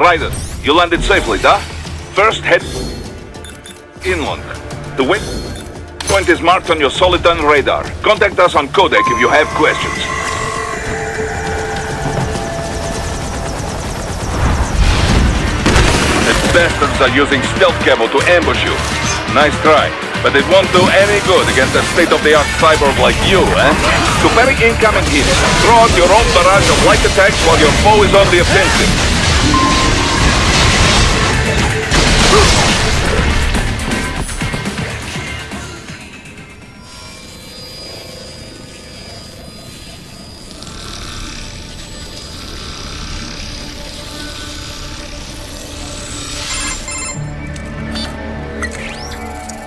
Ryder, you landed safely, da? First, head inland. The waypoint is marked on your Soliton radar. Contact us on codec if you have questions. The bastards are using stealth camo to ambush you. Nice try, but it won't do any good against a state-of-the-art cyborg like you, eh? To parry incoming hits, throw out your own barrage of light attacks while your foe is on the offensive.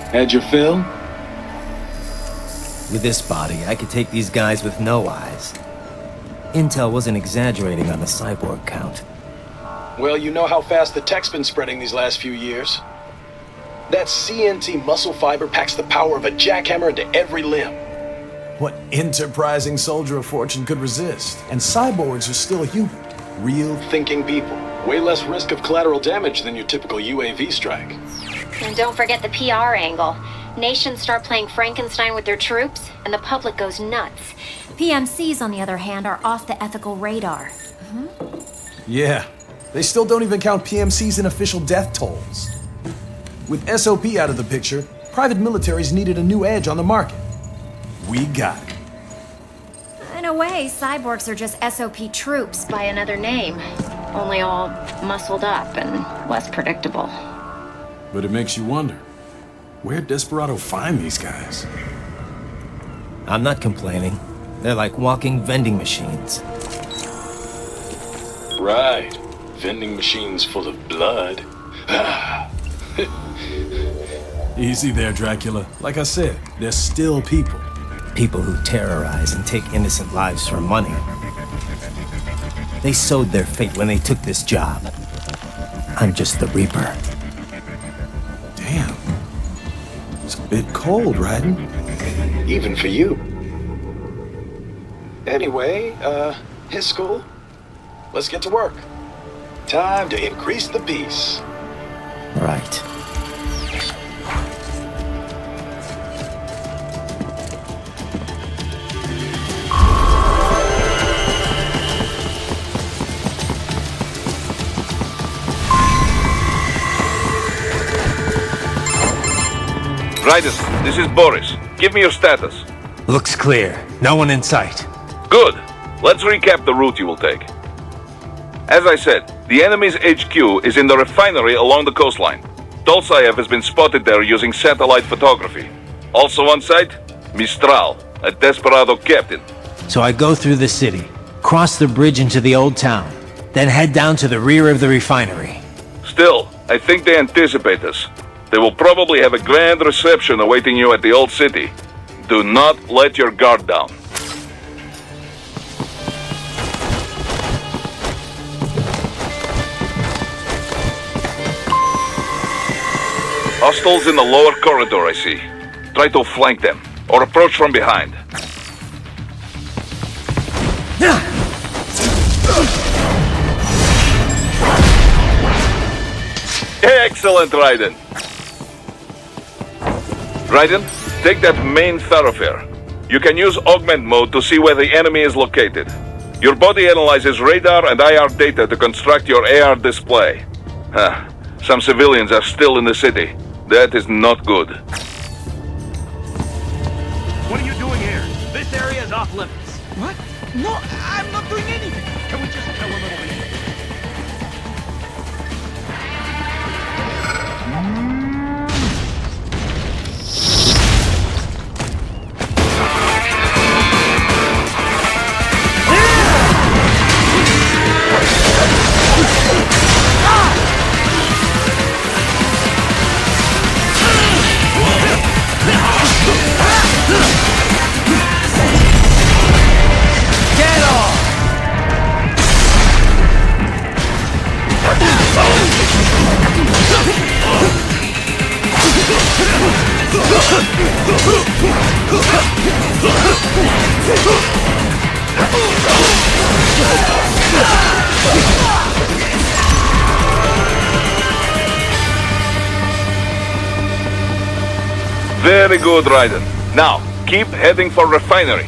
Had your fill? With this body, I could take these guys with no eyes. Intel wasn't exaggerating on the cyborg count. Well, you know how fast the tech's been spreading these last few years. That CNT muscle fiber packs the power of a jackhammer into every limb. What enterprising soldier of fortune could resist? And cyborgs are still human. Real Thinking people. Way less risk of collateral damage than your typical UAV strike. And don't forget the PR angle. Nations start playing Frankenstein with their troops, and the public goes nuts. PMCs, on the other hand, are off the ethical radar. Yeah. They still don't even count PMCs in official death tolls. With SOP out of the picture, private militaries needed a new edge on the market. We got it. In a way, cyborgs are just SOP troops by another name. Only all muscled up and less predictable. But it makes you wonder, where'd Desperado find these guys? I'm not complaining. They're like walking vending machines. Right. Vending machines full of blood. Easy there, Dracula. Like I said, they're still people. People who terrorize and take innocent lives for money. They sowed their fate when they took this job. I'm just the Reaper. Damn. It's a bit cold, Raiden. Even for you. Anyway, his school. Let's get to work. Time to increase the peace. Right. Raiden, this is Boris. Give me your status. Looks clear. No one in sight. Good. Let's recap the route you will take. As I said, the enemy's HQ is in the refinery along the coastline. Dolsaev has been spotted there using satellite photography. Also on site, Mistral, a Desperado captain. So I go through the city, cross the bridge into the old town, then head down to the rear of the refinery. Still, I think they anticipate us. They will probably have a grand reception awaiting you at the old city. Do not let your guard down. Hostiles in the lower corridor, I see. Try to flank them, or approach from behind. Excellent, Raiden. Raiden, take that main thoroughfare. You can use augment mode to see where the enemy is located. Your body analyzes radar and IR data to construct your AR display. Some civilians are still in the city. That is not good. What are you doing here? This area is off limits. What? No, I'm not doing anything. Can we just chill a little bit? Very good, Raiden. Now, keep heading for refinery.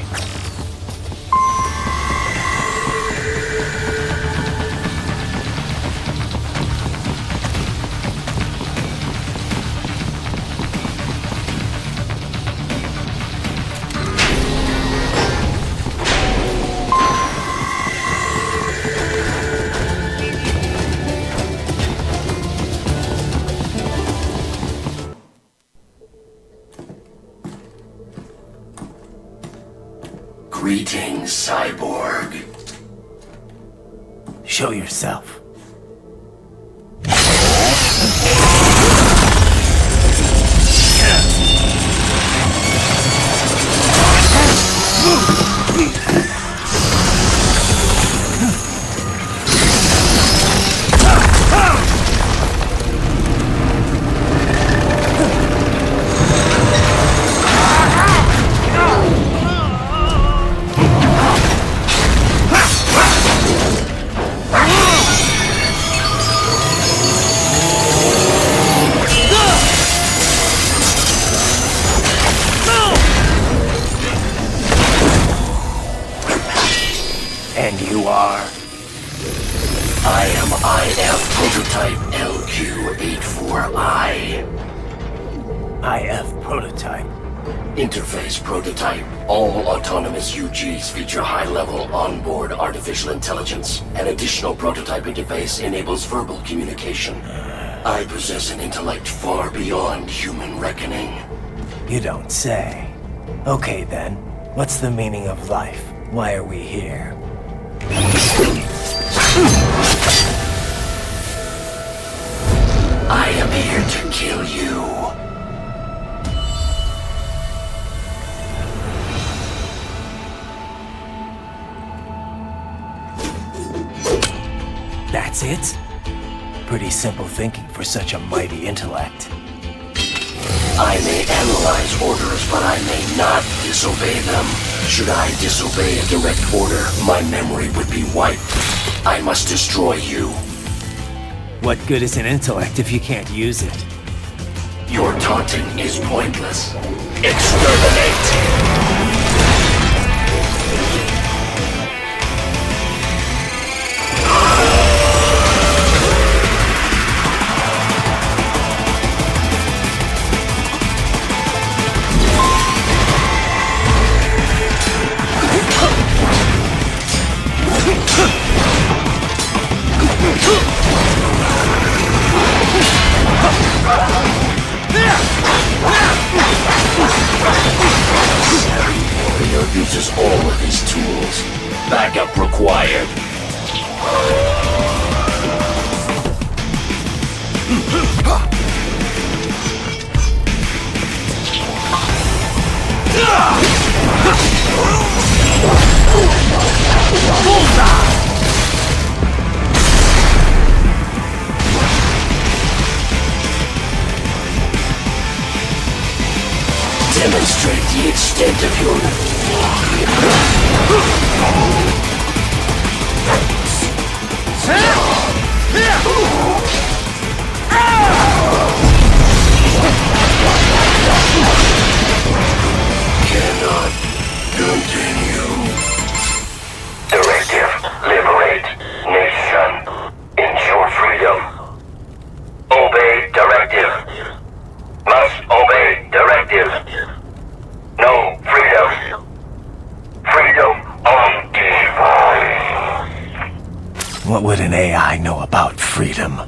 Greetings, cyborg. Show yourself. And you are? I am IF Prototype LQ84I. IF Prototype. Interface Prototype. All autonomous UGs feature high-level onboard artificial intelligence. An additional prototype interface enables verbal communication. I possess an intellect far beyond human reckoning. You don't say. Okay then, what's the meaning of life? Why are we here? I am here to kill you. That's it? Pretty simple thinking for such a mighty intellect. I may analyze orders, but I may not disobey them. Should I disobey a direct order, my memory would be wiped. I must destroy you. What good is an intellect if you can't use it? Your taunting is pointless. Exterminate! Warrior uses all of his tools. Backup required. Demonstrate the extent of your... Cannot continue. Directive, liberate nation. Ensure freedom. Obey directive. Must obey directive. No freedom. Freedom on device. What would an AI know about freedom?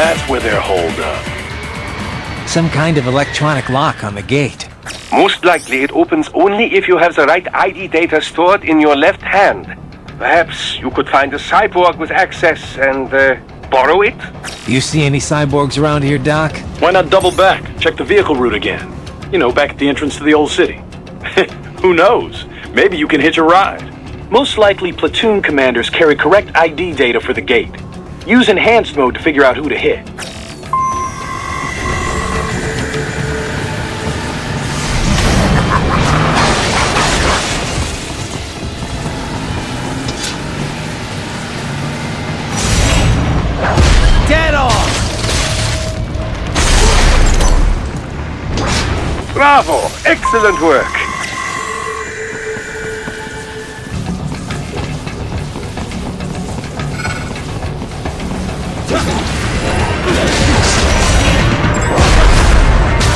That's where they're holed up. Some kind of electronic lock on the gate. Most likely it opens only if you have the right ID data stored in your left hand. Perhaps you could find a cyborg with access and borrow it? You see any cyborgs around here, Doc? Why not double back? Check the vehicle route again. You know, back at the entrance to the old city. Who knows? Maybe you can hitch a ride. Most likely, platoon commanders carry correct ID data for the gate. Use enhanced mode to figure out who to hit. Get off! Bravo! Excellent work!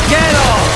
Get off!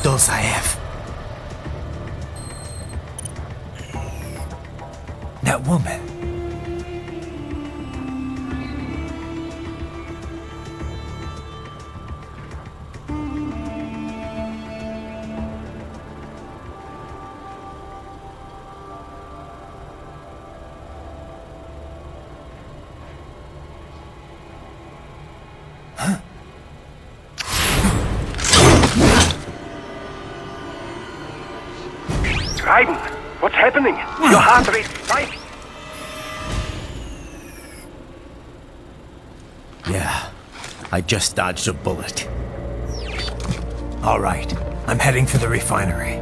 Those I have. That woman. Raiden, what's happening? Your heart rate spiked. Yeah, I just dodged a bullet. All right, I'm heading for the refinery.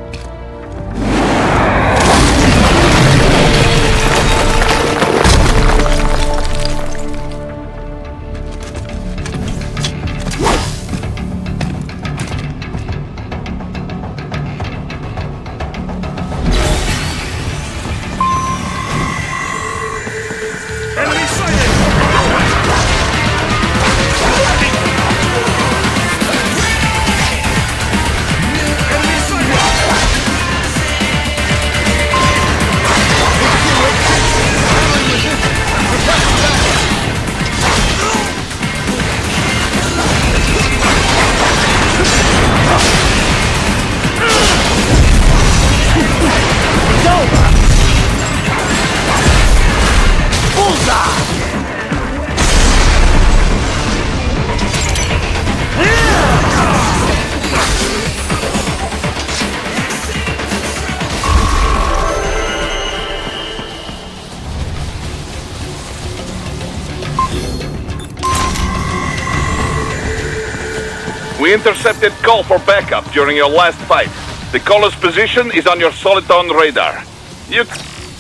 We intercepted call for backup during your last fight. The caller's position is on your Soliton radar.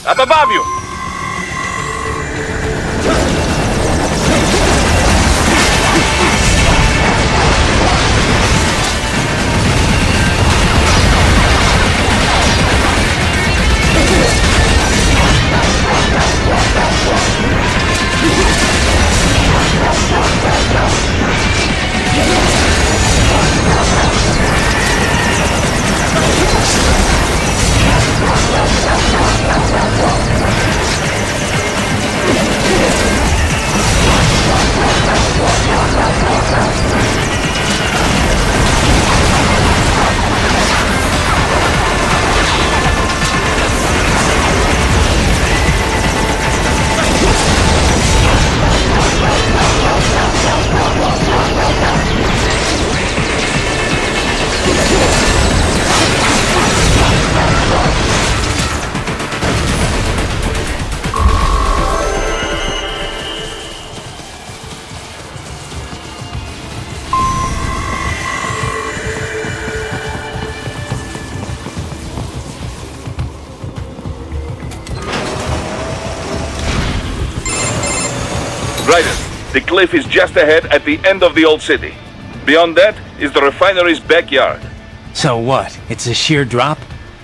Up above you! The cliff is just ahead at the end of the old city. Beyond that is the refinery's backyard. So what? It's a sheer drop?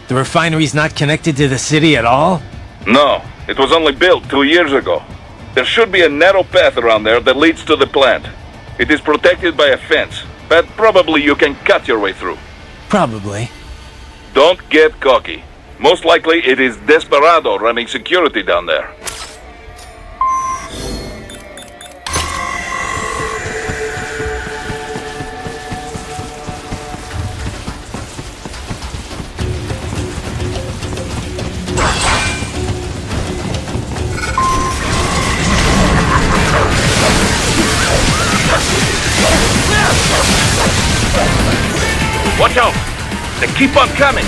The refinery's not connected to the city at all? No, it was only built 2 years ago. There should be a narrow path around there that leads to the plant. It is protected by a fence, but probably you can cut your way through. Probably. Don't get cocky. Most likely it is Desperado running security down there. Watch out! They keep on coming!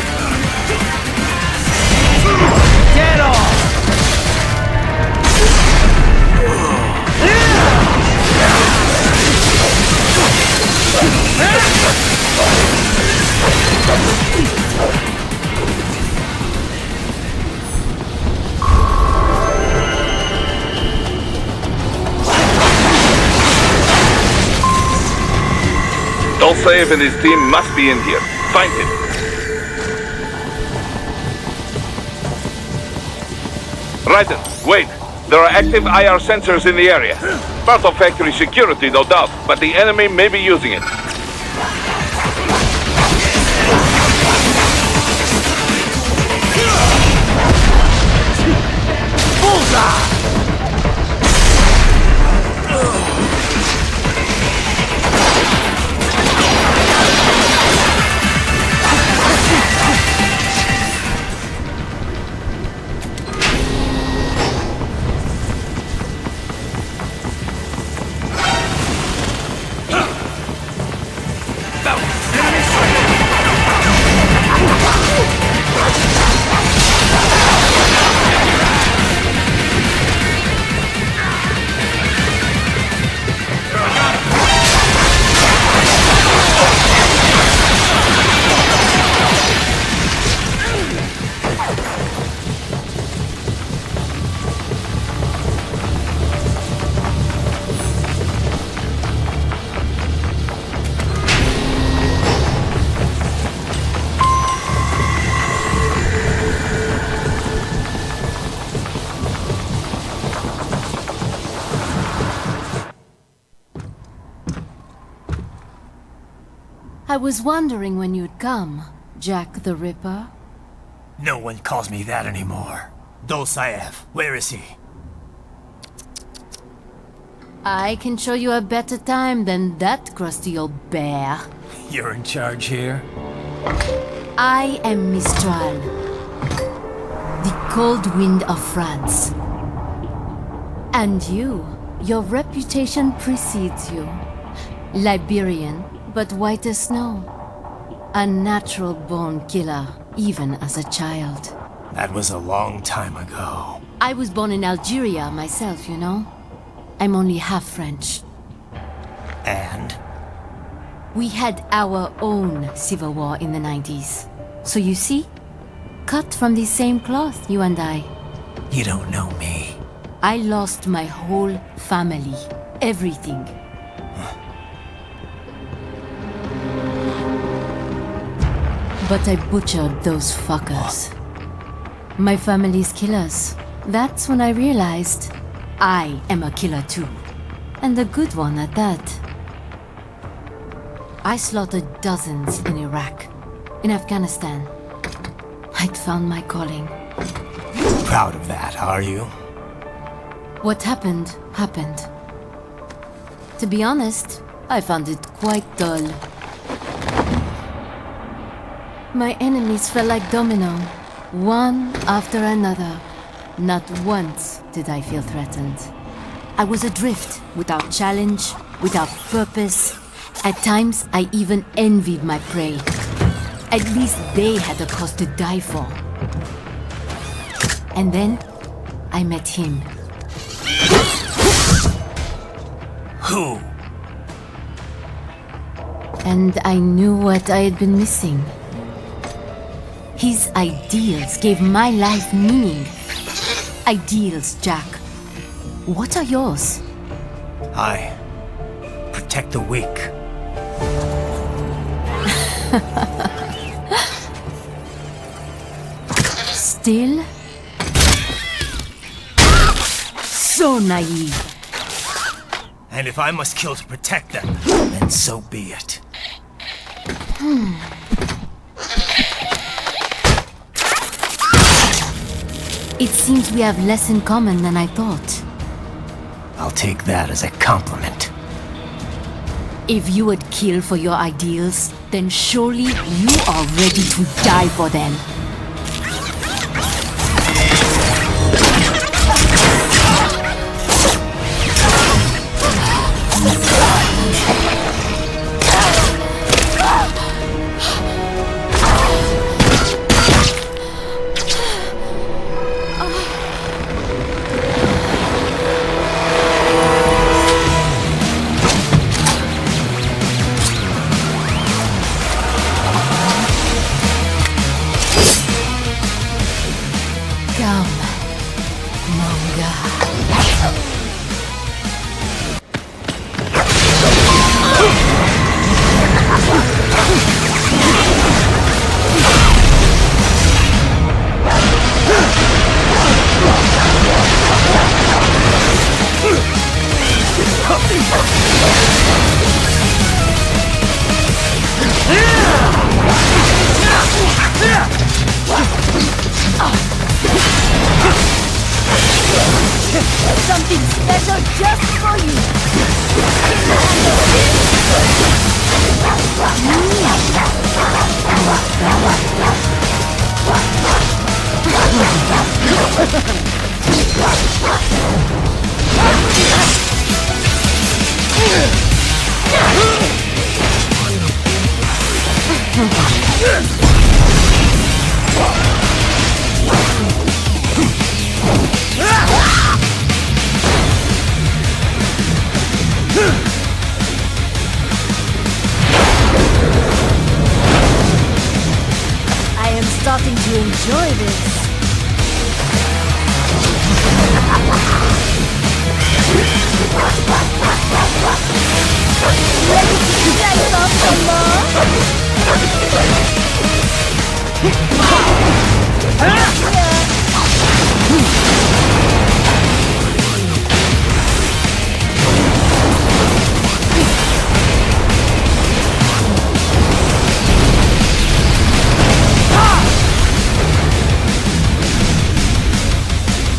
Get off! Dolcev and his team must be in here. Find him. Raiden, wait. There are active IR sensors in the area. Part of factory security, no doubt, but the enemy may be using it. Bullseye! I was wondering when you'd come, Jack the Ripper. No one calls me that anymore. Dolcev, where is he? I can show you a better time than that crusty old bear. You're in charge here? I am Mistral, the cold wind of France. And your reputation precedes you. Liberian, but white as snow. A natural-born killer, even as a child. That was a long time ago. I was born in Algeria myself, you know. I'm only half French. And? We had our own civil war in the 90s. So you see? Cut from the same cloth, you and I. You don't know me. I lost my whole family. Everything. But I butchered those fuckers. My family's killers. That's when I realized I am a killer too. And a good one at that. I slaughtered dozens in Iraq, in Afghanistan. I'd found my calling. Proud of that, are you? What happened, happened. To be honest, I found it quite dull. My enemies fell like domino, one after another. Not once did I feel threatened. I was adrift, without challenge, without purpose. At times, I even envied my prey. At least they had a cause to die for. And then, I met him. Who? And I knew what I had been missing. His ideals gave my life meaning. Ideals, Jack. What are yours? I protect the weak. Still? So naive. And if I must kill to protect them, then so be it. It seems we have less in common than I thought. I'll take that as a compliment. If you would kill for your ideals, then surely you are ready to die for them. Something special just for you. I am starting to enjoy this. Ready to dice off some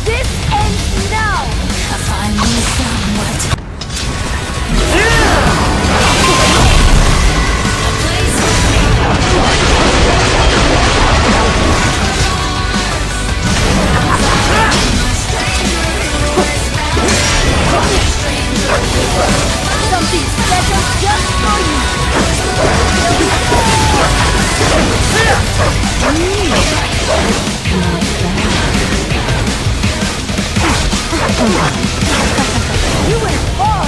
This ends now! Finally somewhat. Something special just for you! You will fall!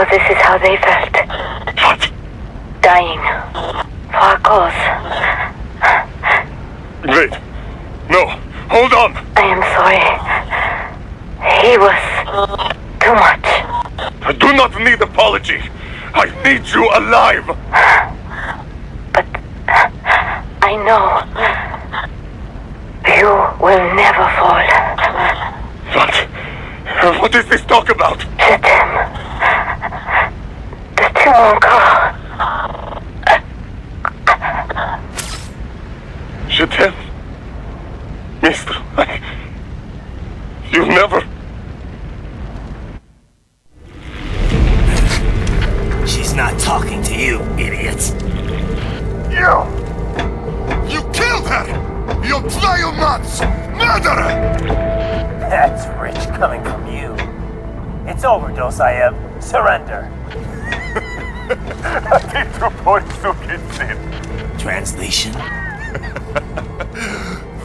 So this is how they felt. What? Dying. For a cause. Wait. No. Hold on. I am sorry. He was too much. I do not need apology. I need you alive. But I know you will never fall. What is this talk about? Je t'aime. De tout mon corps. Je t'aime. Mister, you never... She's not talking to you, idiot. You killed her! You biomods! Murderer! That's rich coming from you. It's overdose, I have. Surrender. Translation?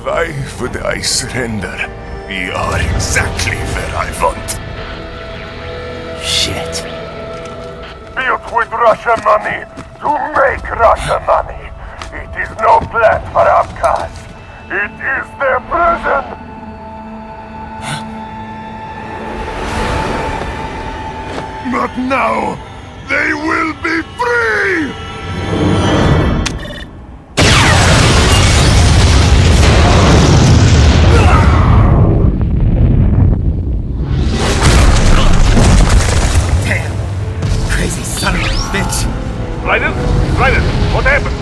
Why would I surrender? You are exactly where I want. Shit. Built with Russian money to make Russian money. It is no plan for outcasts. It is their prison. But now, they will be free! Damn! Crazy son of a bitch! Raiden? What happened?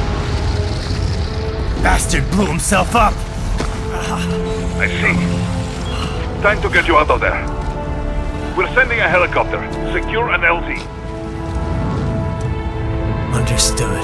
Bastard blew himself up! I see. Time to get you out of there. We're sending a helicopter. Secure an LZ. Understood.